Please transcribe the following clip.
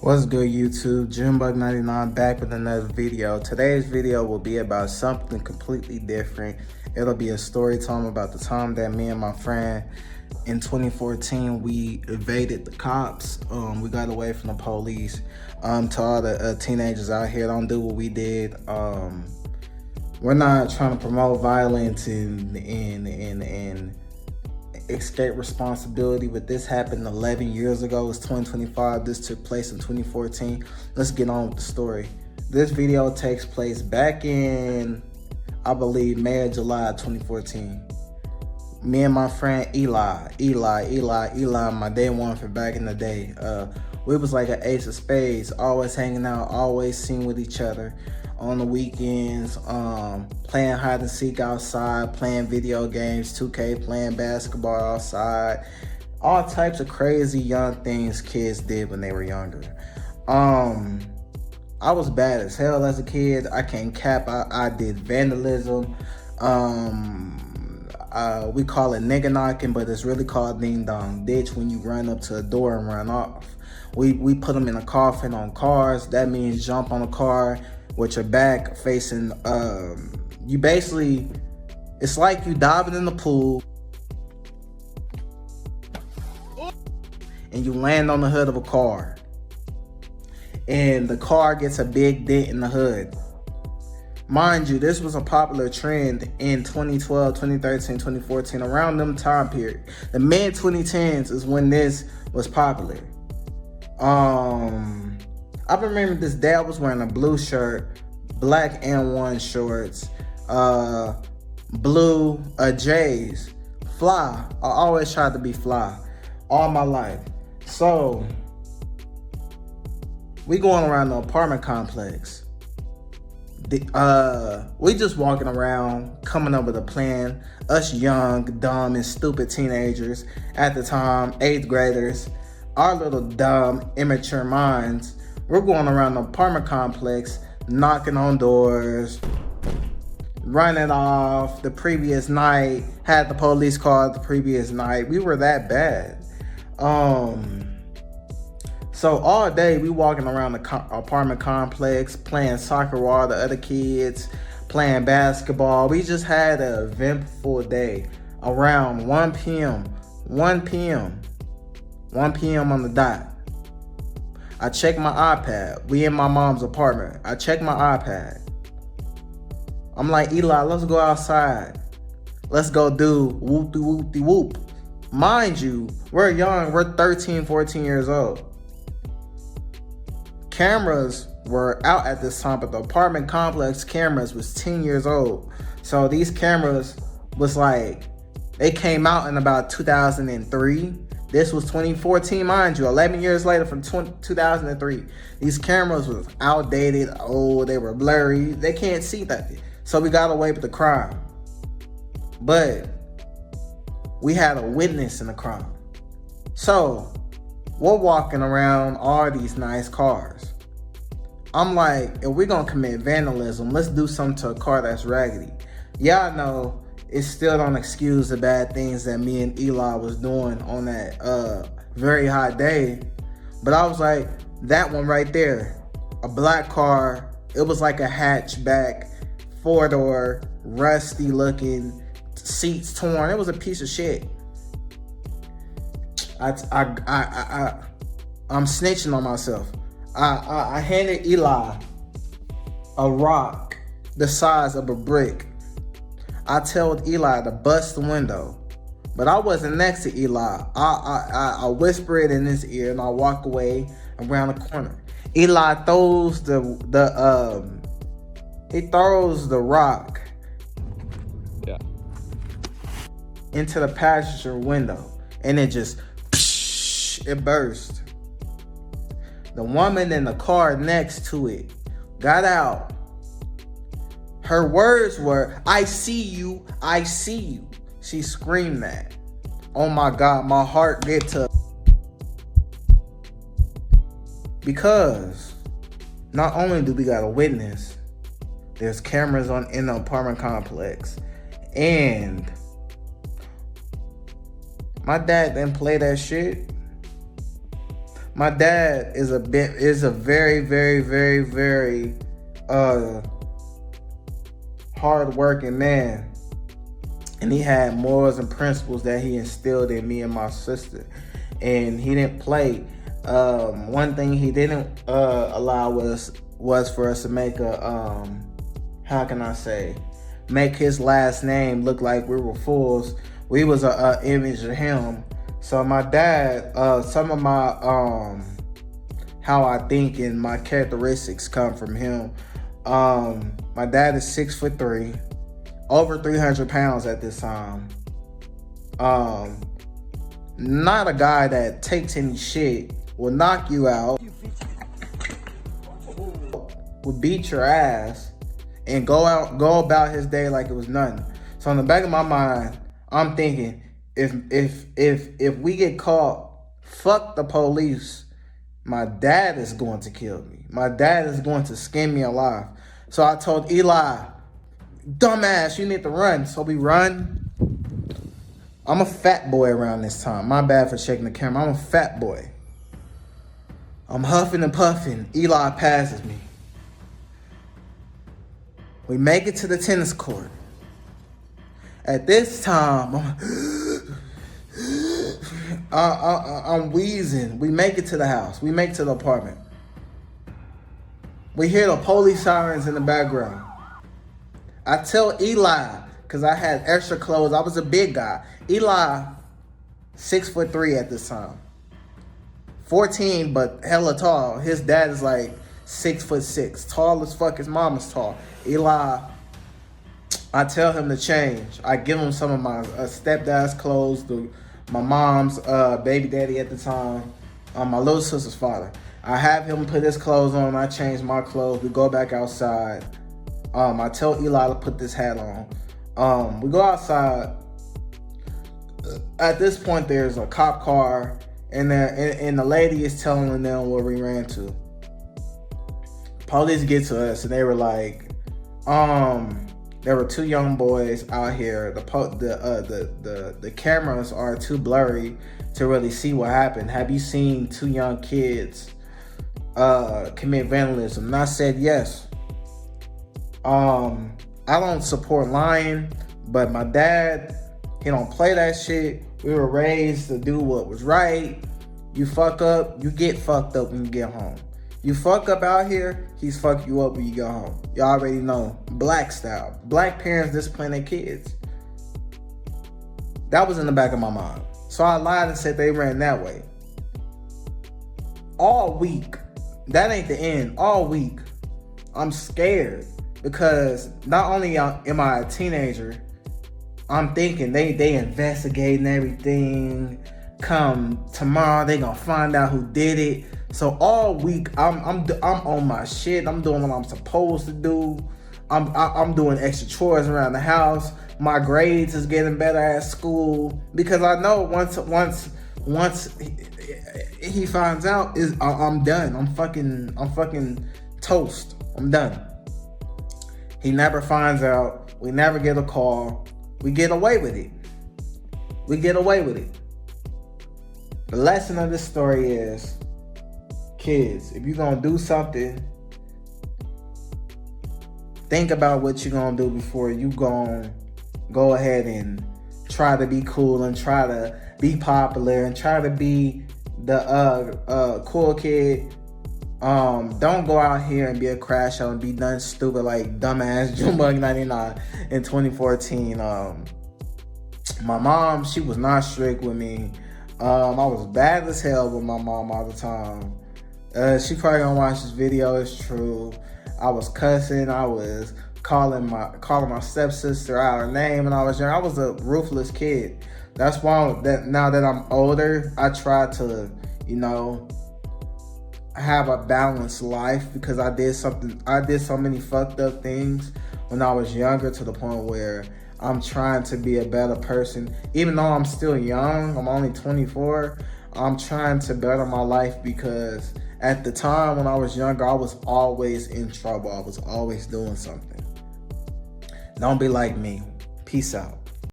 What's good, YouTube? Junebug99 back with another video. Today's video will be about something completely different. It'll be a story time about the time that me and my friend in 2014 we evaded the cops. We got away from the police. To all the teenagers out here, don't do what we did. We're not trying to promote violence and escape responsibility, but this happened 11 years ago. It's 2025. This took place in 2014. Let's get on with the story. This video takes place back in, I believe, May or July of 2014. Me and my friend Eli, my day one from back in the day. We was like an ace of spades, always hanging out, always seen with each other on the weekends, playing hide and seek outside, playing video games, 2K, playing basketball outside, all types of crazy young things kids did when they were younger. I was bad as hell as a kid. I can't cap. I did vandalism. We call it nigga knocking, but it's really called ding dong ditch when you run up to a door and run off. We put them in a coffin on cars. That means jump on a car with your back facing, you basically, it's like you diving in the pool and you land on the hood of a car and the car gets a big dent in the hood. Mind you, this was a popular trend in 2012, 2013, 2014, around them time period. The mid 2010s is when this was popular. I remember this dad was wearing a blue shirt, black M1 shorts, blue J's, fly. I always tried to be fly all my life. So we going around the apartment complex. We just walking around, coming up with a plan. Us young, dumb, and stupid teenagers at the time, 8th graders, our little dumb, immature minds. We're going around the apartment complex, knocking on doors, running off the previous night, had the police called the previous night. We were that bad. So all day we walking around the apartment complex, playing soccer with all the other kids, playing basketball. We just had an eventful day. Around 1 p.m. on the dot, I checked my iPad. We in my mom's apartment. I checked my iPad. I'm like, Eli, let's go outside. Let's go do whoop-de-whoop-de-whoop. Mind you, we're young. We're 13, 14 years old. Cameras were out at this time, but the apartment complex cameras was 10 years old. So these cameras was like, they came out in about 2003. This was 2014, mind you, 11 years later from 2003. These cameras was outdated, old, they were blurry, they can't see nothing. So we got away with the crime. But we had a witness in the crime. So we're walking around all these nice cars. I'm like, if we're gonna commit vandalism, let's do something to a car that's raggedy. Y'all know, it still don't excuse the bad things that me and Eli was doing on that very hot day. But I was like, that one right there, a black car. It was like a hatchback, 4-door, rusty looking, seats torn. It was a piece of shit. I'm snitching on myself. I handed Eli a rock the size of a brick. I told Eli to bust the window, but I wasn't next to Eli. I whisper it in his ear and I walk away around the corner. Eli throws the rock into the passenger window and it just it burst. The woman in the car next to it got out. Her words were, "I see you, I see you." She screamed that. Oh my God, my heart get to. Because not only do we got a witness, there's cameras in the apartment complex. And my dad didn't play that shit. My dad is a very, very, very, very hard working man. And he had morals and principles that he instilled in me and my sister. And he didn't play. One thing he didn't allow was for us to make a how can I say, make his last name look like we were fools. We was a image of him. So my dad, some of my how I think and my characteristics come from him. My dad is 6'3", over 300 pounds at this time. Not a guy that takes any shit, will knock you out, will beat your ass, and go about his day like it was nothing. So in the back of my mind, I'm thinking, if we get caught, fuck the police. My dad is going to kill me. My dad is going to skin me alive. So I told Eli, dumbass, you need to run. So we run. I'm a fat boy around this time. My bad for shaking the camera. I'm a fat boy. I'm huffing and puffing. Eli passes me. We make it to the tennis court. At this time, I'm wheezing. We make it to the house. We make it to the apartment. We hear the police sirens in the background. I tell Eli, because I had extra clothes. I was a big guy. Eli, 6'3" at this time. 14, but hella tall. His dad is like 6'6". Tall as fuck. His mom is tall. Eli, I tell him to change. I give him some of my stepdad's clothes, my mom's baby daddy at the time, my little sister's father. I have him put his clothes on. I change my clothes. We go back outside. I tell Eli to put this hat on. We go outside. At this point, there's a cop car, and the lady is telling them where we ran to. Police get to us, and they were like, there were two young boys out here. The cameras are too blurry to really see what happened. Have you seen two young kids commit vandalism? And I said yes. I don't support lying, but my dad, he don't play that shit. We were raised to do what was right. You fuck up, you get fucked up when you get home. You fuck up out here, he's fuck you up when you go home. Y'all already know, black style. Black parents discipline their kids. That was in the back of my mind. So I lied and said they ran that way. All week, that ain't the end. All week, I'm scared because not only am I a teenager, I'm thinking they investigating everything. Come tomorrow, they gonna find out who did it. So all week, I'm on my shit. I'm doing what I'm supposed to do. I'm doing extra chores around the house. My grades is getting better at school because I know once he finds out, I'm done. I'm fucking toast. I'm done. He never finds out. We never get a call. We get away with it. We get away with it. The lesson of this story is, kids, if you're gonna do something, think about what you're gonna do before you gonna go ahead and try to be cool and try to be popular and try to be the cool kid. Don't go out here and be a crash out and be done stupid like dumbass Junebug 99 in 2014. My mom, she was not strict with me. I was bad as hell with my mom all the time. She probably gonna watch this video. It's true. I was cussing. I was calling my stepsister out her name when I was young. I was a ruthless kid. That's why now that I'm older, I try to, have a balanced life because I did so many fucked up things when I was younger to the point where I'm trying to be a better person. Even though I'm still young, I'm only 24, I'm trying to better my life because at the time when I was younger, I was always in trouble. I was always doing something. Don't be like me. Peace out.